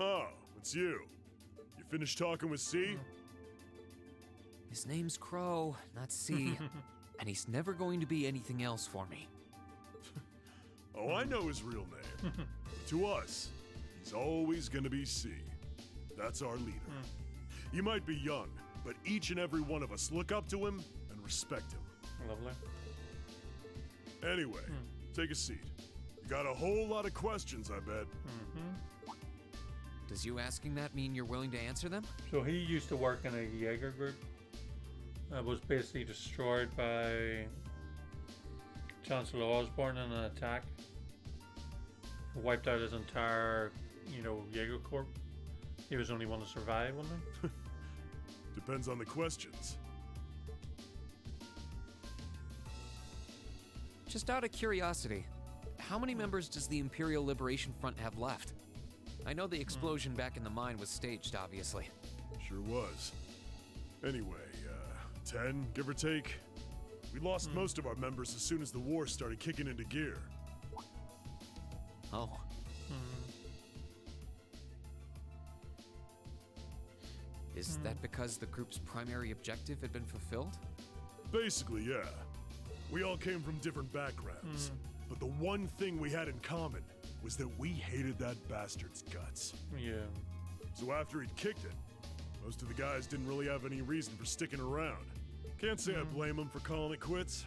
Oh, it's you. You finished talking with C? His name's Crow, not C. And he's never going to be anything else for me. Oh, I know his real name. To us, he's always gonna be C. That's our leader. He might be young, but each and every one of us look up to him and respect him. Lovely. Anyway, take a seat. You got a whole lot of questions, I bet. Does you asking that mean you're willing to answer them? So he used to work in a Jaeger group that was basically destroyed by Chancellor Osborne in an attack. Wiped out his entire, Jaeger Corps. He was the only one to survive, wasn't he? Depends on the questions. Just out of curiosity, how many members does the Imperial Liberation Front have left? I know the explosion back in the mine was staged, obviously. Sure was. Anyway, 10, give or take. We lost most of our members as soon as the war started kicking into gear. Oh. Is that because the group's primary objective had been fulfilled? Basically, yeah. We all came from different backgrounds, but the one thing we had in common was that we hated that bastard's guts. Yeah. So after he'd kicked it, most of the guys didn't really have any reason for sticking around. Can't say I blame them for calling it quits.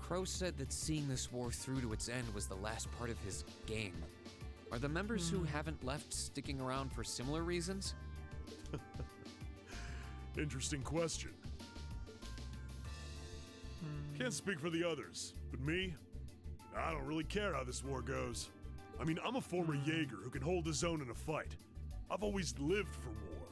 Crow said that seeing this war through to its end was the last part of his game. Are the members who haven't left sticking around for similar reasons? Interesting question. Can't speak for the others, but me, I don't really care how this war goes. I mean, I'm a former Jaeger who can hold his own in a fight. I've always lived for war.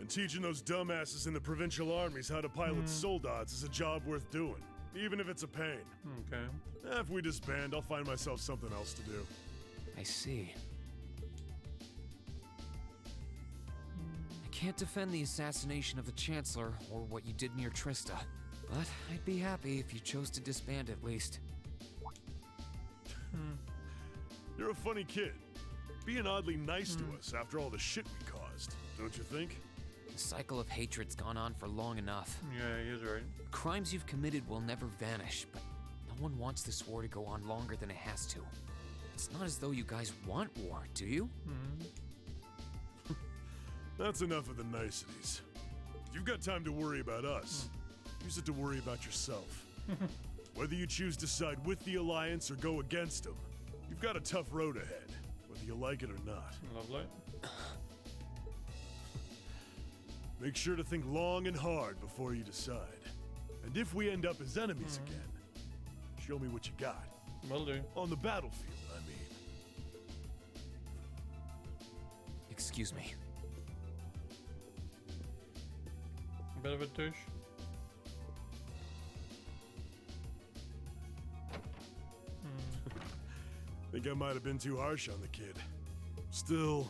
And teaching those dumbasses in the provincial armies how to pilot soldats is a job worth doing, even if it's a pain. Okay. If we disband, I'll find myself something else to do. I see. I can't defend the assassination of the Chancellor or what you did near Trista, but I'd be happy if you chose to disband at least. You're a funny kid. Being oddly nice to us after all the shit we caused, don't you think? The cycle of hatred's gone on for long enough. Yeah, he's right. Crimes you've committed will never vanish, but no one wants this war to go on longer than it has to. It's not as though you guys want war, do you? That's enough of the niceties. If you've got time to worry about us, use it to worry about yourself. Whether you choose to side with the Alliance or go against them, you've got a tough road ahead, whether you like it or not. Lovely. Make sure to think long and hard before you decide. And if we end up as enemies again, show me what you got. Will do. On the battlefield, I mean. Excuse me. A bit of a douche. Think I might have been too harsh on the kid. Still.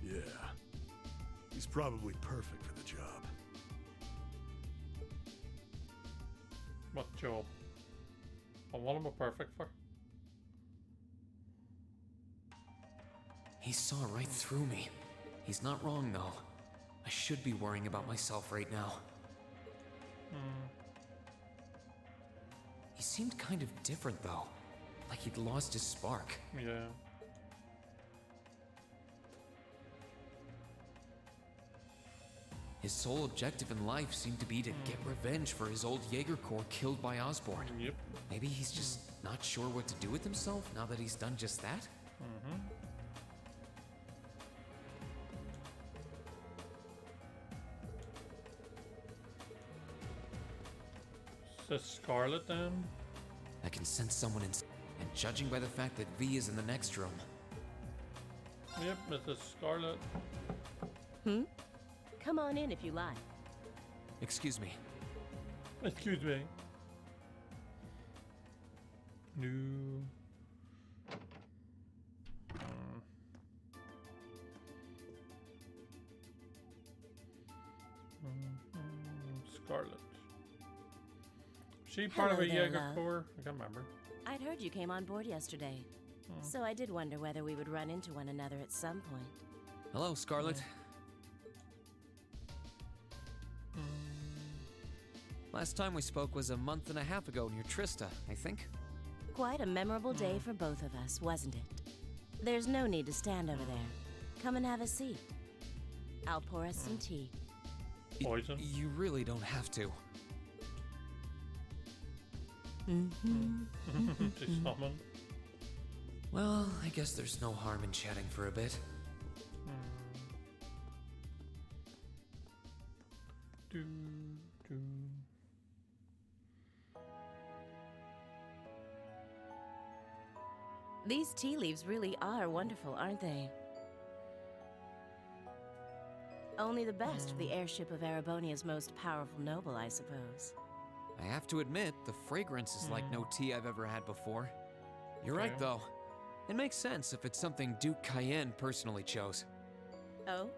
Yeah. He's probably perfect for the job. What job? And what am I perfect for? He saw right through me. He's not wrong, though. I should be worrying about myself right now. He seemed kind of different, though. Like he'd lost his spark. Yeah. His sole objective in life seemed to be to get revenge for his old Jaeger Corps killed by Osborne. Yep. Maybe he's just not sure what to do with himself now that he's done just that? Is this Scarlet then? I can sense someone in, and judging by the fact that V is in the next room, Yep, this is Scarlet. Come on in if you like. excuse me, Excuse me. No. Scarlet. she part of Hello a there, Jaeger love. Corps? I can't remember. I'd heard you came on board yesterday, so I did wonder whether we would run into one another at some point. Hello, Scarlet. Last time we spoke was a month and a half ago near Trista, I think. Quite a memorable day for both of us, wasn't it? There's no need to stand over there. Come and have a seat. I'll pour us some tea. Poison. You really don't have to. She's summoned. Well, I guess there's no harm in chatting for a bit. Do, do. These tea leaves really are wonderful, aren't they? Only the best for the airship of Erebonia's most powerful noble, I suppose. I have to admit, the fragrance is like no tea I've ever had before. You're right, Okay. though. It makes sense if it's something Duke Cayenne personally chose. Oh?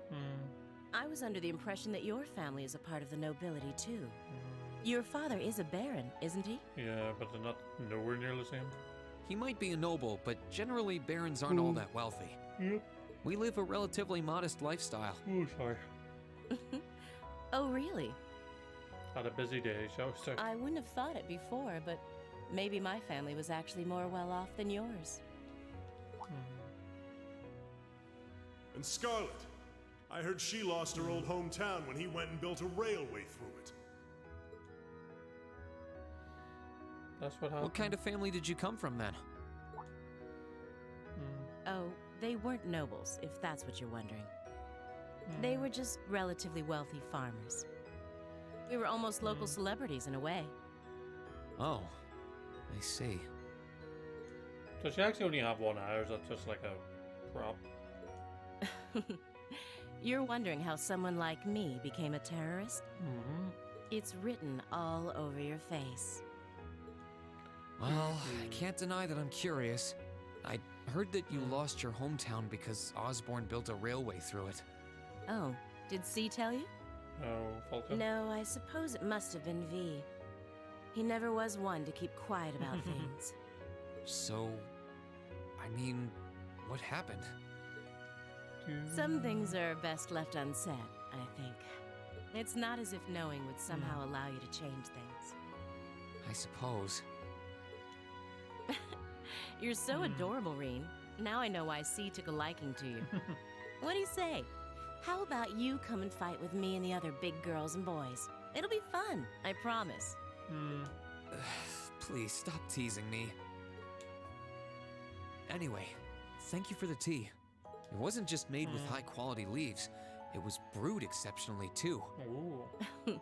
I was under the impression that your family is a part of the nobility, too. Your father is a baron, isn't he? Yeah, but they're not nowhere near the same. He might be a noble, but generally barons aren't all that wealthy. Yep. We live a relatively modest lifestyle. Oh, sorry. Oh, really? Had a busy day, shall we say? I wouldn't have thought it before, but maybe my family was actually more well off than yours. And Scarlet, I heard she lost her old hometown when he went and built a railway through it. That's what happened. What kind of family did you come from then? Oh, they weren't nobles, if that's what you're wondering. They were just relatively wealthy farmers. We were almost local celebrities in a way. Oh, I see. Does she actually only have one eye, or is that just like a prop? You're wondering how someone like me became a terrorist? It's written all over your face. Well, I can't deny that I'm curious. I heard that you lost your hometown because Osborne built a railway through it. Oh, did C tell you? No, Falcon. No, I suppose it must have been V. He never was one to keep quiet about things. So, I mean, what happened? Some things are best left unsaid, I think. It's not as if knowing would somehow allow you to change things. I suppose. You're so adorable, Reen. Now I know why C took a liking to you. What do you say? How about you come and fight with me and the other big girls and boys? It'll be fun, I promise. Please stop teasing me. Anyway, thank you for the tea. It wasn't just made with high quality leaves, it was brewed exceptionally too. Ooh.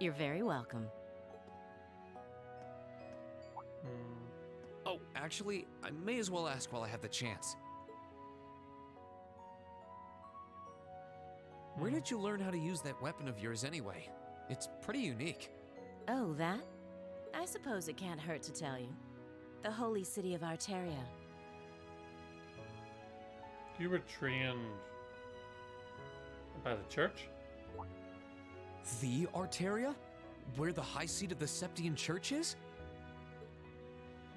You're very welcome. Oh, actually, I may as well ask while I have the chance. Where did you learn how to use that weapon of yours anyway? It's pretty unique. Oh, that? I suppose it can't hurt to tell you. The holy city of Arteria. You were trained by the church? The Arteria? Where the high seat of the Septian Church is?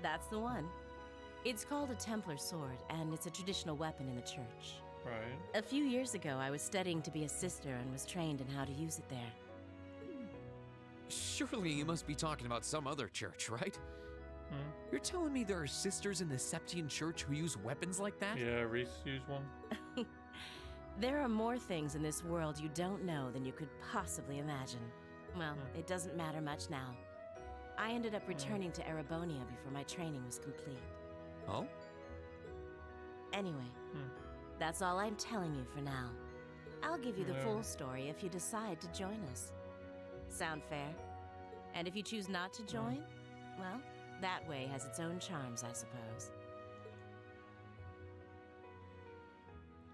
That's the one. It's called a Templar sword, and it's a traditional weapon in the church. Right. A few years ago, I was studying to be a sister and was trained in how to use it there. Surely you must be talking about some other church, right? You're telling me there are sisters in the Septian Church who use weapons like that? Yeah, Reese used one. There are more things in this world you don't know than you could possibly imagine. Well, it doesn't matter much now. I ended up returning to Erebonia before my training was complete. Oh? Anyway, that's all I'm telling you for now. I'll give you the Yeah. full story if you decide to join us. Sound fair? And if you choose not to join, well, that way has its own charms, I suppose.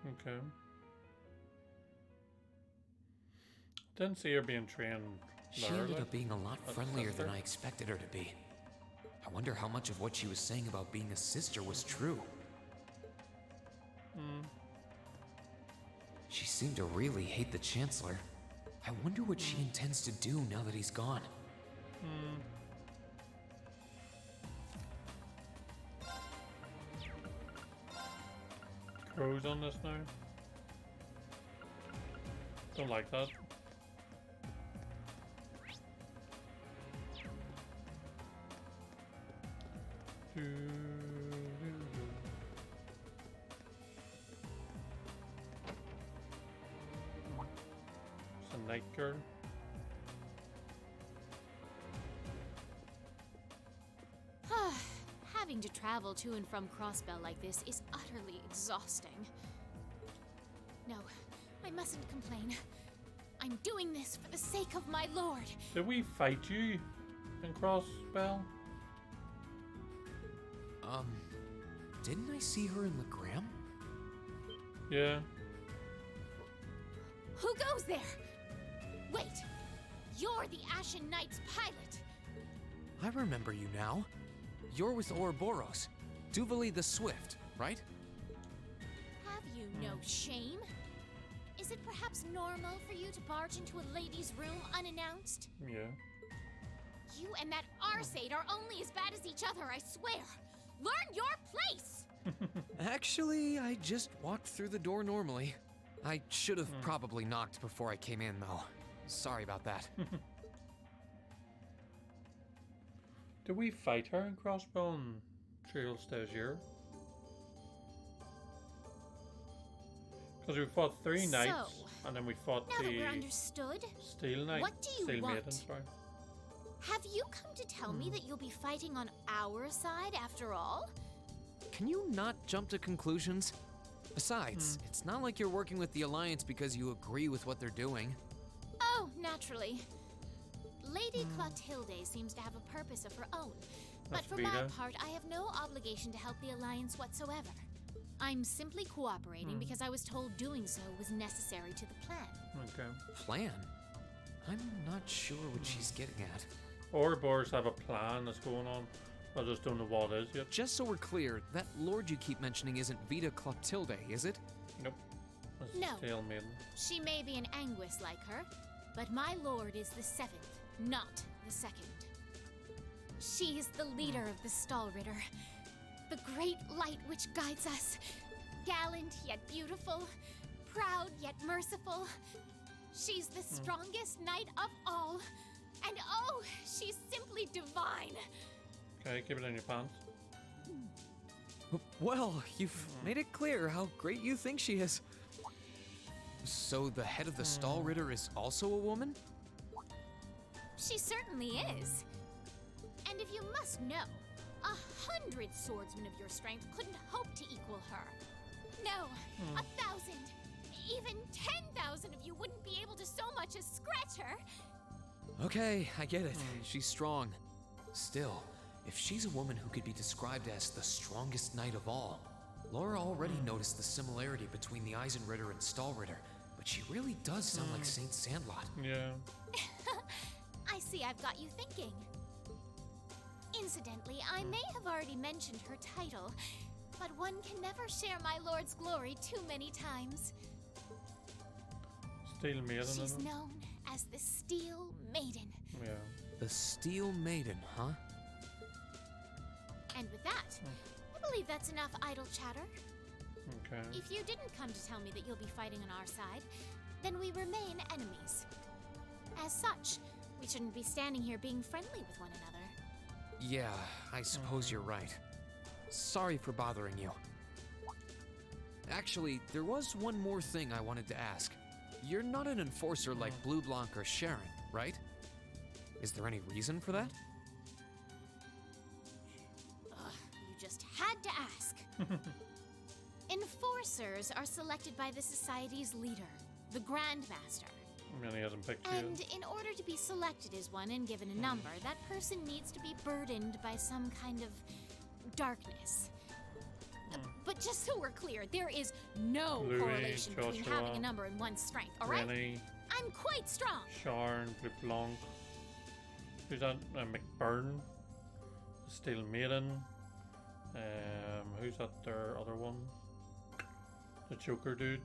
Okay. Didn't see her being trained. She there, ended like. up being a lot That's friendlier than sister. I expected her to be. I wonder how much of what she was saying about being a sister was true. She seemed to really hate the Chancellor. I wonder what she intends to do now that he's gone. pros on this now. Don't like that. It's a night girl. Having to travel to and from Crossbell like this is utterly exhausting. No, I mustn't complain. I'm doing this for the sake of my lord. Did we fight you in Crossbell? Didn't I see her in Legram? Yeah. Who goes there? Wait, you're the Ashen Knight's pilot. I remember you now. You're with Ouroboros, Duvali the Swift, right? Have you no shame? Is it perhaps normal for you to barge into a lady's room unannounced? Yeah. You and that Arseid are only as bad as each other, I swear. Learn your place! Actually, I just walked through the door normally. I should have probably knocked before I came in, though. Sorry about that. Did we fight her in Crossbell and Trail Stagiaire? Because we fought 3 knights, and then we fought Now that the we're understood, Steel Knight. what do you Steel want? Maiden, sorry. have you come to tell me that you'll be fighting on our side after all? Can you not jump to conclusions? Besides, it's not like you're working with the Alliance because you agree with what they're doing. Oh, naturally. Lady Clotilde seems to have a purpose of her own. But That's for my Vita. part, I have no obligation to help the Alliance whatsoever. I'm simply cooperating because I was told doing so was necessary to the plan. Okay. Plan? I'm not sure what she's getting at. Ouroboros have a plan that's going on. I just don't know what it is yet. Just so we're clear, that lord you keep mentioning isn't Vita Clotilde, is it? Nope. That's No. Steel Maiden. She may be an Anguis like her, but my lord is the 7th, not the 2nd. She is the leader of the Stahlritter, the great light which guides us. Gallant yet beautiful, proud yet merciful. She's the strongest knight of all. And oh, she's simply divine. Okay, keep it in your pants. Well, you've made it clear how great you think she is. So the head of the Stahlritter is also a woman? She certainly is. And if you must know, 100 swordsmen of your strength couldn't hope to equal her. No, 1,000, even 10,000 of you wouldn't be able to so much as scratch her. Okay, I get it. She's strong. Still, if she's a woman who could be described as the strongest knight of all, Laura already noticed the similarity between the Eisenritter and Stahlritter, but she really does sound like Saint Sandlot. Yeah. I see I've got you thinking. Incidentally, I may have already mentioned her title, but one can never share my lord's glory too many times. Steel Maiden. She's isn't it? known as the Steel Maiden. Yeah. The Steel Maiden, huh? And with that, I believe that's enough idle chatter. Okay. If you didn't come to tell me that you'll be fighting on our side, then we remain enemies. As such, we shouldn't be standing here being friendly with one another. Yeah, I suppose you're right. Sorry for bothering you. Actually, there was one more thing I wanted to ask. You're not an enforcer like Blue Blanc or Sharon, right? Is there any reason for that? Ugh, you just had to ask. Enforcers are selected by the Society's leader, the Grandmaster. I mean, he hasn't picked you. And in order to be selected as one and given a number, that person needs to be burdened by some kind of darkness. But just so we're clear, there is no Louis, correlation between Joshua, having a number and one's strength, alright? Rennie, I'm quite strong. Sharon, Blue Blanc. Who's that? McBurn. Steel Maiden. Who's that? Their other one? The Joker dude.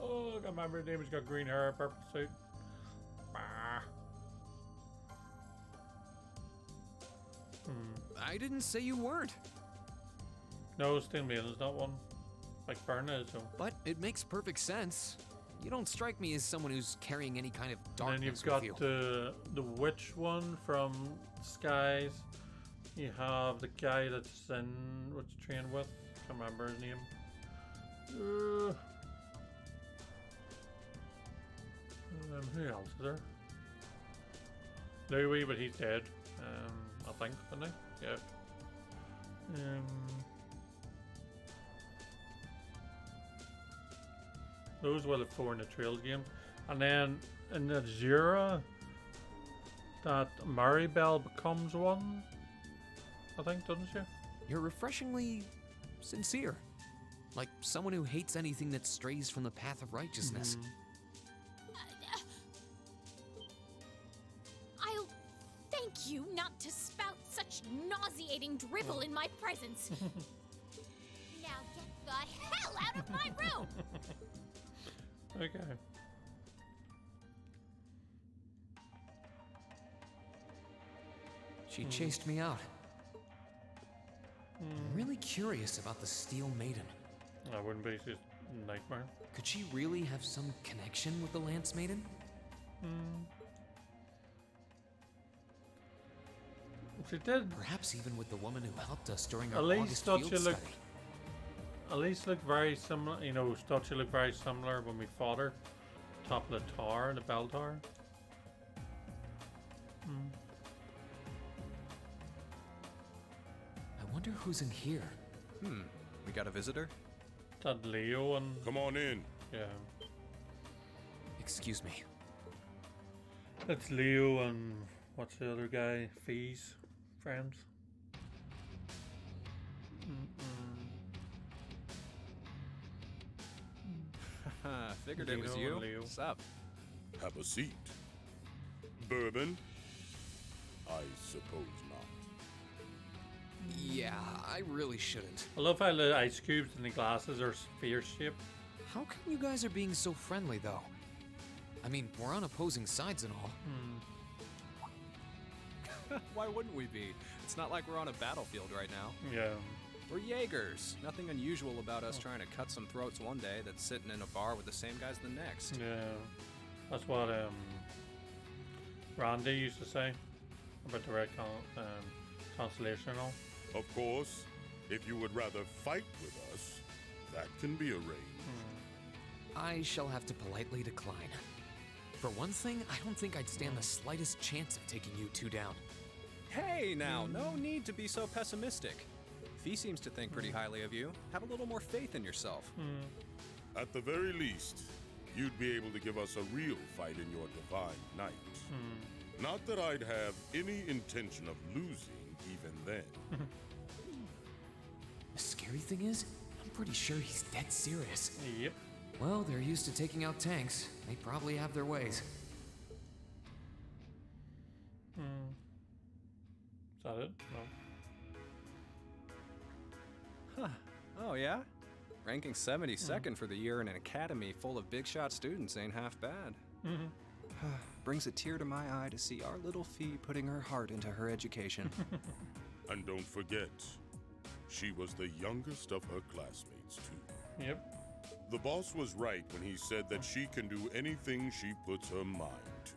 Oh, I can't remember his name. He's got green hair, purple suit. Ah. I didn't say you weren't. No, Steel Maiden's not one. like Burn is. So. But it makes perfect sense. You don't strike me as someone who's carrying any kind of And darkness then you've got with you. the witch one from Skies. You have the guy that's in what's trained with. Can't remember his name. Who else is there? Louis, but he's dead. I think, isn't he? Yeah. Those were the 4 in the Trails game. And then in the Zera, that Maribel becomes one, I think, doesn't she? You're refreshingly sincere. Like someone who hates anything that strays from the path of righteousness. I'll thank you not to spout such nauseating drivel in my presence. Now get the hell out of my room! Okay. She chased me out. I'm really curious about the Steel Maiden. I wouldn't be just Nightmare. Could she really have some connection with the Lance Maiden? She did. Perhaps even with the woman who helped us during our At least August thought field she looked. study. At least looked very similar. You know, thought she looked very similar when we fought her. Top of the tower, the bell tower. I wonder who's in here. We got a visitor? That Leo and Come on in. yeah, Excuse me. that's Leo and what's the other guy? Fee's friends. Figured it was Leo you. and Leo. What's up? Have a seat. Bourbon? I suppose not. Yeah, I really shouldn't. I love how the ice cubes in the glasses are sphere shaped. How come you guys are being so friendly, though? I mean, we're on opposing sides and all. Why wouldn't we be? It's not like we're on a battlefield right now. Yeah. We're Jaegers. Nothing unusual about us trying to cut some throats one day that's sitting in a bar with the same guys the next. Yeah. That's what Randy used to say about the Red Constellation and all. Of course, if you would rather fight with us, that can be arranged. I shall have to politely decline. For one thing, I don't think I'd stand the slightest chance of taking you two down. Hey now, no need to be so pessimistic. Fee seems to think pretty highly of you. Have a little more faith in yourself. At the very least, you'd be able to give us a real fight in your divine night. Not that I'd have any intention of losing even then. The scary thing is, I'm pretty sure he's dead serious. Yep. Well, they're used to taking out tanks. They probably have their ways. Is that it? No. Oh yeah? Ranking 72nd for the year in an academy full of big shot students ain't half bad. Brings a tear to my eye to see our little Fee putting her heart into her education. And don't forget, she was the youngest of her classmates, too. Yep. The boss was right when he said that she can do anything she puts her mind to.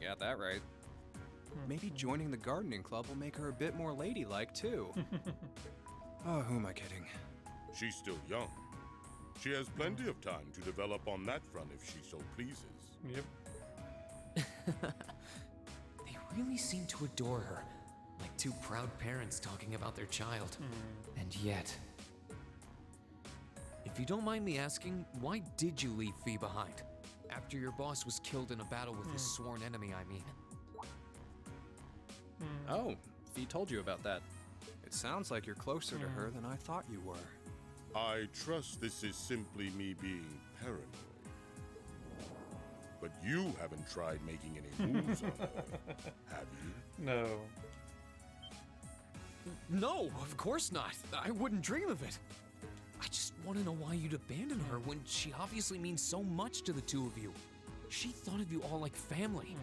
You got that right. Maybe joining the gardening club will make her a bit more ladylike, too. Oh, who am I kidding? She's still young. She has plenty of time to develop on that front if she so pleases. Yep. They really seem to adore her, like two proud parents talking about their child. And yet... If you don't mind me asking, why did you leave Fee behind? After your boss was killed in a battle with his sworn enemy, I mean. Oh, Fee told you about that. It sounds like you're closer to her than I thought you were. I trust this is simply me being paranoid. But you haven't tried making any moves on her, have you? No. No, of course not. I wouldn't dream of it. I just want to know why you'd abandon her when she obviously means so much to the two of you. She thought of you all like family.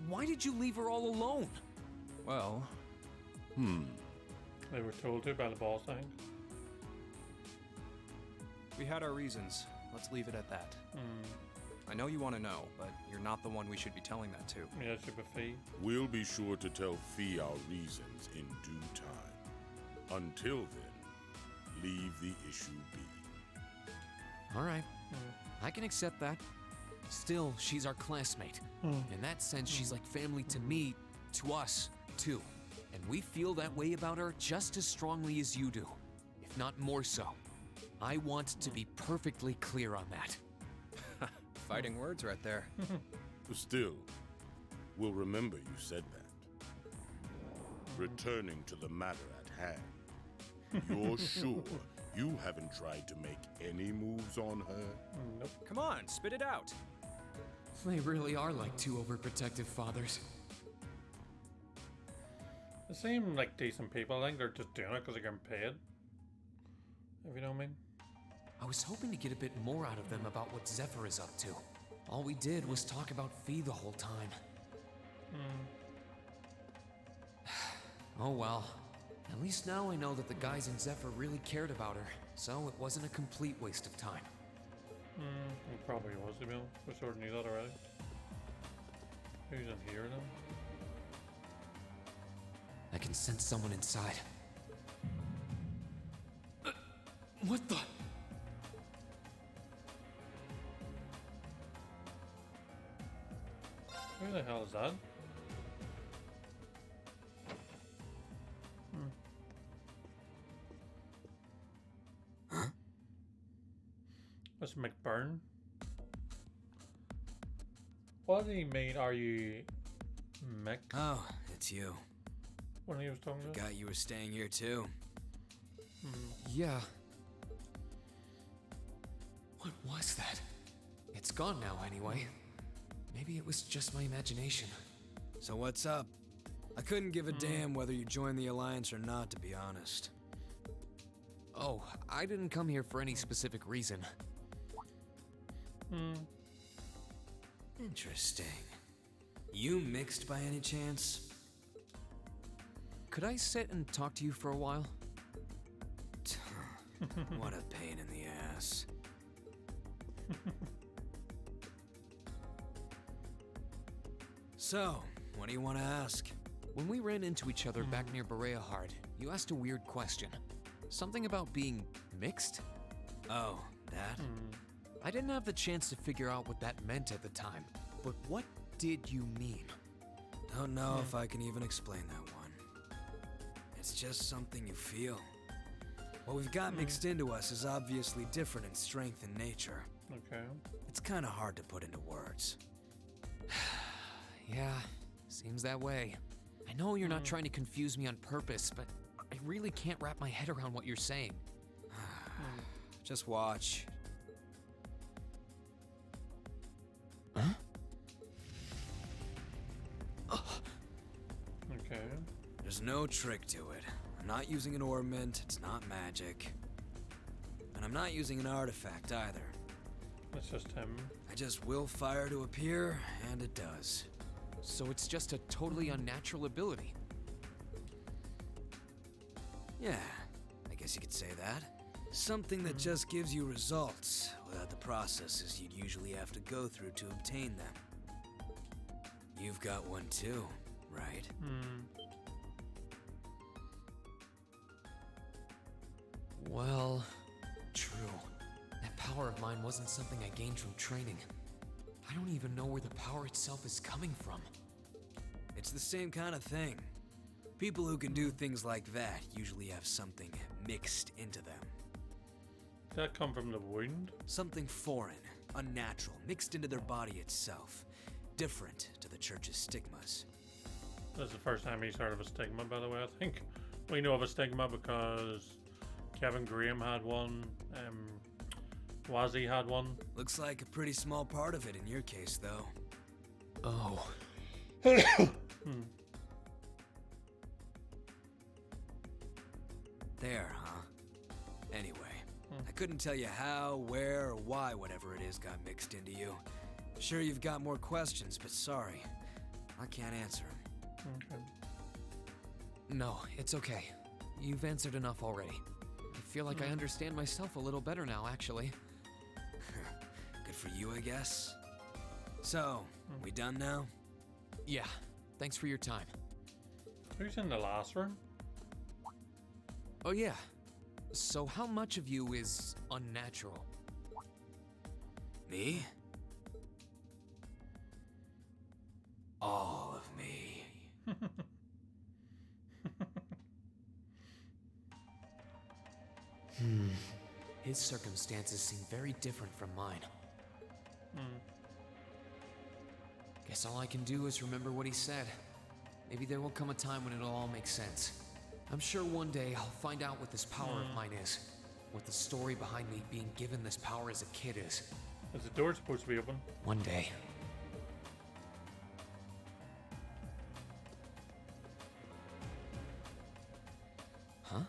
Why did you leave her all alone? Well, They were told to by the boss, I think. We had our reasons. Let's leave it at that. I know you want to know, but you're not the one we should be telling that to. Yeah, Super Fee. We'll be sure to tell Fee our reasons in due time. Until then, leave the issue be. All right, I can accept that. Still, she's our classmate. In that sense, she's like family to me, to us, too. And we feel that way about her just as strongly as you do, if not more so. I want to be perfectly clear on that. Fighting words right there. Still, we'll remember you said that. Returning to the matter at hand. You're sure you haven't tried to make any moves on her? Nope. Come on, spit it out. They really are like two overprotective fathers. They seem like decent people. I think they're just doing it because they're getting paid. If you know what I mean. I was hoping to get a bit more out of them about what Zephyr is up to. All we did was talk about Fee the whole time. Oh well. At least now I know that the guys in Zephyr really cared about her, so it wasn't a complete waste of time. It probably was, to be honest. We sort of knew that already. Who's in here then? I can sense someone inside. What the? Who the hell is that? That's McBurn. What do you mean? Are you Mick? Oh, it's you. When he was talking about? Forgot you were staying here too. Yeah. What was that? It's gone now anyway. Maybe it was just my imagination. So what's up? I couldn't give a damn whether you joined the Alliance or not, to be honest. Oh, I didn't come here for any specific reason. Interesting. You mixed by any chance? Could I sit and talk to you for a while? What a pain in the ass. So, what do you want to ask? When we ran into each other back near Bereahard, you asked a weird question. Something about being mixed? Oh, that? I didn't have the chance to figure out what that meant at the time, but what did you mean? Don't know if I can even explain that one. It's just something you feel. What we've got mixed into us is obviously different in strength and nature. Okay. It's kind of hard to put into words. Yeah, seems that way. I know you're not trying to confuse me on purpose, but I really can't wrap my head around what you're saying. Just watch. Okay. There's no trick to it. I'm not using an ornament, it's not magic. And I'm not using an artifact either. That's just him. I just will fire to appear, and it does. So it's just a totally unnatural ability. Yeah, I guess you could say that. Something that just gives you results, without the processes you'd usually have to go through to obtain them. You've got one too, right? Well, true. That power of mine wasn't something I gained from training. I don't even know where the power itself is coming from. It's the same kind of thing. People who can do things like that usually have something mixed into them. Did that come from the wound? Something foreign, unnatural, mixed into their body itself. Different to the church's stigmas. That's the first time he's heard of a stigma, by the way. I think we know of a stigma because Kevin Graham had one, Wazzy had one. Looks like a pretty small part of it in your case, though. Oh. There, huh? Anyway, I couldn't tell you how, where, or why whatever it is got mixed into you. Sure you've got more questions, but sorry. I can't answer them. Okay. No, it's okay. You've answered enough already. I feel like I understand myself a little better now, actually. Good for you, I guess. So, we done now? Yeah, thanks for your time. Who's in the last room? Oh yeah, so how much of you is unnatural? Me? All of me. His circumstances seem very different from mine. Guess all I can do is remember what he said. Maybe there will come a time when it'll all make sense. I'm sure one day I'll find out what this power of mine is. What the story behind me being given this power as a kid is. Is the door supposed to be open? One day. Huh?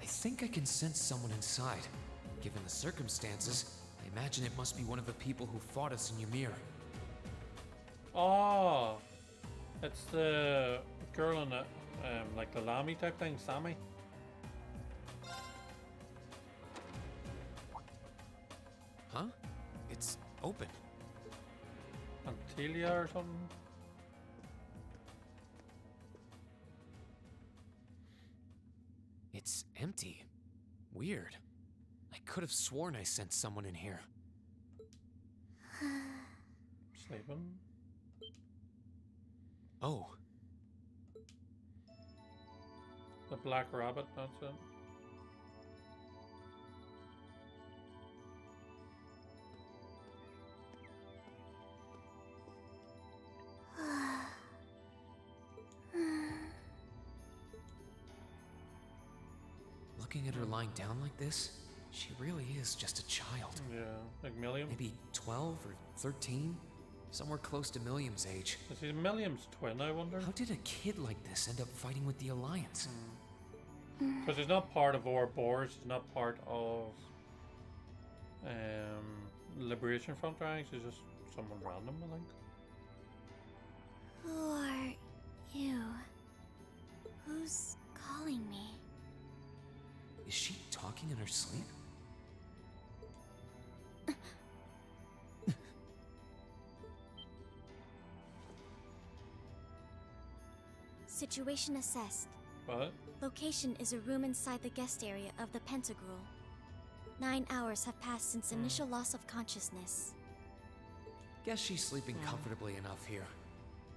I think I can sense someone inside. Given the circumstances, I imagine it must be one of the people who fought us in Ymir. Oh, it's the girl in the, like the Lamy type thing, Sammy. Huh? It's open. Antilia or something? It's empty. Weird. I could have sworn I sensed someone in here. Sleeping? Oh, The Black Rabbit, that's it. looking at her lying down like this, she really is just a child. Yeah, like Milliam. Maybe 12 or 13? Somewhere close to Milliam's age. Is he Milliam's twin, I wonder? How did a kid like this end up fighting with the Alliance? Because he's not part of Ouroboros, he's not part of Liberation Front ranks, he's just someone random, I think. Who are you? Who's calling me? Is she talking in her sleep? Situation assessed. What? Location is a room inside the guest area of the Pentagrul. 9 hours have passed since initial loss of consciousness. Guess she's sleeping comfortably enough here.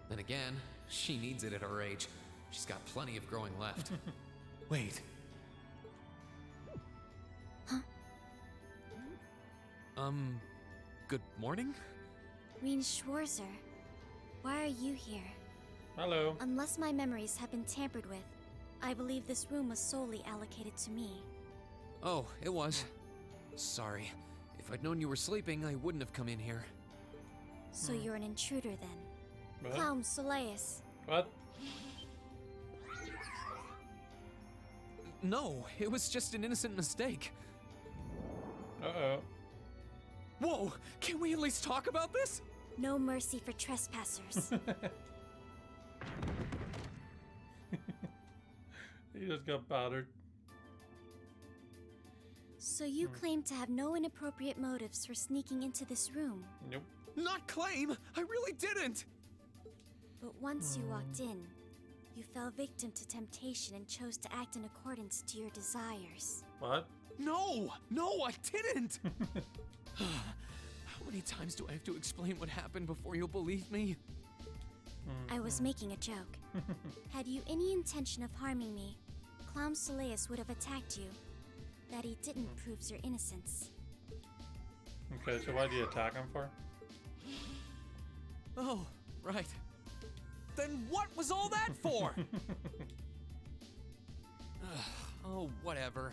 Then again, she needs it at her age. She's got plenty of growing left. Wait. Huh? Good morning? Reen Schwarzer, why are you here? Hello. Unless my memories have been tampered with, I believe this room was solely allocated to me. Oh, it was. Sorry. If I'd known you were sleeping, I wouldn't have come in here. So you're an intruder then? What? Clown Soleus. What? No, it was just an innocent mistake. Uh-oh. Whoa, can we at least talk about this? No mercy for trespassers. He just got battered. So you claim to have no inappropriate motives for sneaking into this room. Nope. Not claim! I really didn't! But once you walked in, you fell victim to temptation and chose to act in accordance to your desires. What? No! No, I didn't! How many times do I have to explain what happened before you'll believe me? I was making a joke. Had you any intention of harming me, Clown Soleus would have attacked you. That he didn't proves your innocence. Okay, so why do you attack him for? Oh, right. Then what was all that for? Oh, whatever.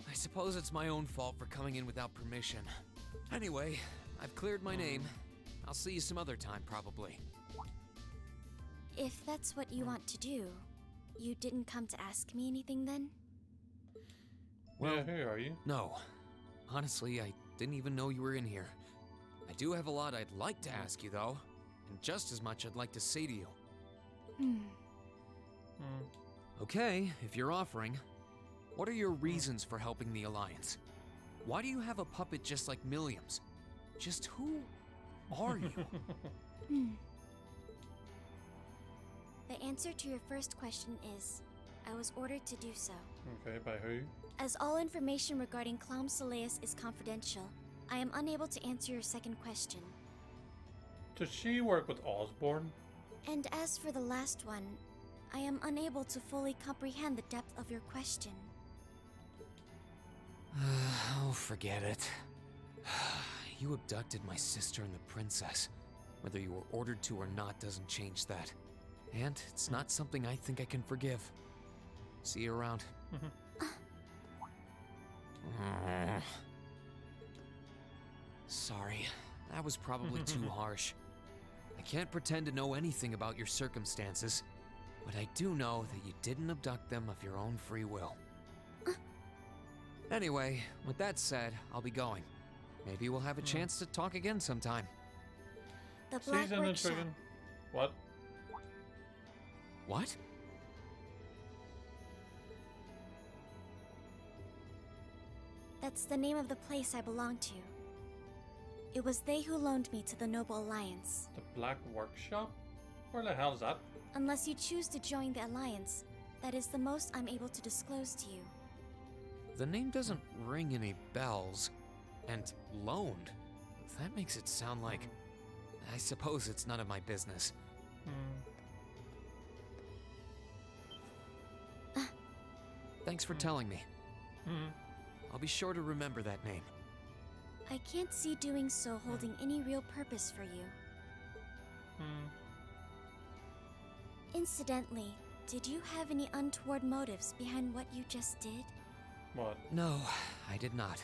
I suppose it's my own fault for coming in without permission. Anyway, I've cleared my name. I'll see you some other time, probably. If that's what you want to do, you didn't come to ask me anything then? Well, Yeah, who are you? no. Honestly, I didn't even know you were in here. I do have a lot I'd like to ask you, though. And just as much I'd like to say to you. Okay, if you're offering. What are your reasons for helping the Alliance? Why do you have a puppet just like Milliam's? Just who are you? The answer to your first question is, I was ordered to do so. Okay, by who? As all information regarding Clown Soleus is confidential, I am unable to answer your second question. Does she work with Osborne? And as for the last one, I am unable to fully comprehend the depth of your question. Oh, forget it. You abducted my sister and the princess. Whether you were ordered to or not doesn't change that. And it's not something I think I can forgive. See you around. Sorry, that was probably too harsh. I can't pretend to know anything about your circumstances, but I do know that you didn't abduct them of your own free will. Anyway, with that said, I'll be going. Maybe we'll have a chance to talk again sometime. The Black Season and Workshop. friggin' what? What? That's the name of the place I belong to. It was they who loaned me to the Noble Alliance. The Black Workshop? Where the hell is that? Unless you choose to join the Alliance, that is the most I'm able to disclose to you. The name doesn't ring any bells. And loaned? That makes it sound like... I suppose it's none of my business. Thanks for telling me. I'll be sure to remember that name. I can't see doing so holding any real purpose for you. Incidentally, did you have any untoward motives behind what you just did? What? No, I did not.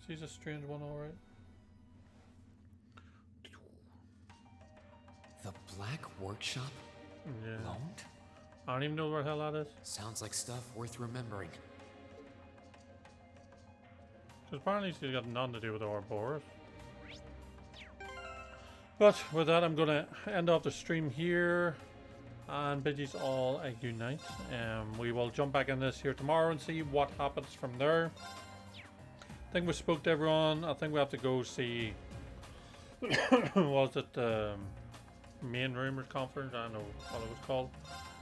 She's a strange one, alright. The Black Workshop? Yeah. Loaned? I don't even know where the hell that is. Sounds like stuff worth remembering. Because apparently she's got nothing to do with Ouroboros. But with that, I'm going to end off the stream here and bid you all a good night. We will jump back in this here tomorrow and see what happens from there. I think we spoke to everyone. I think we have to go see was it main rumors conference? I don't know what it was called.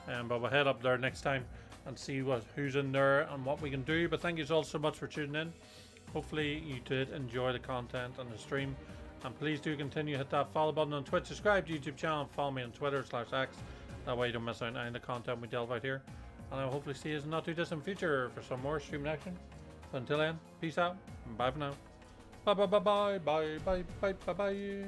But we'll head up there next time and see who's in there and what we can do. But thank you all so much for tuning in. Hopefully you did enjoy the content on the stream. And please do continue to hit that follow button on Twitch, subscribe to YouTube channel, and follow me on Twitter/X. That way you don't miss out on any of the content we delve out here. And I will hopefully see you in the not too distant future for some more streaming action. But until then, peace out. Bye for now. Bye bye bye bye bye bye bye bye bye.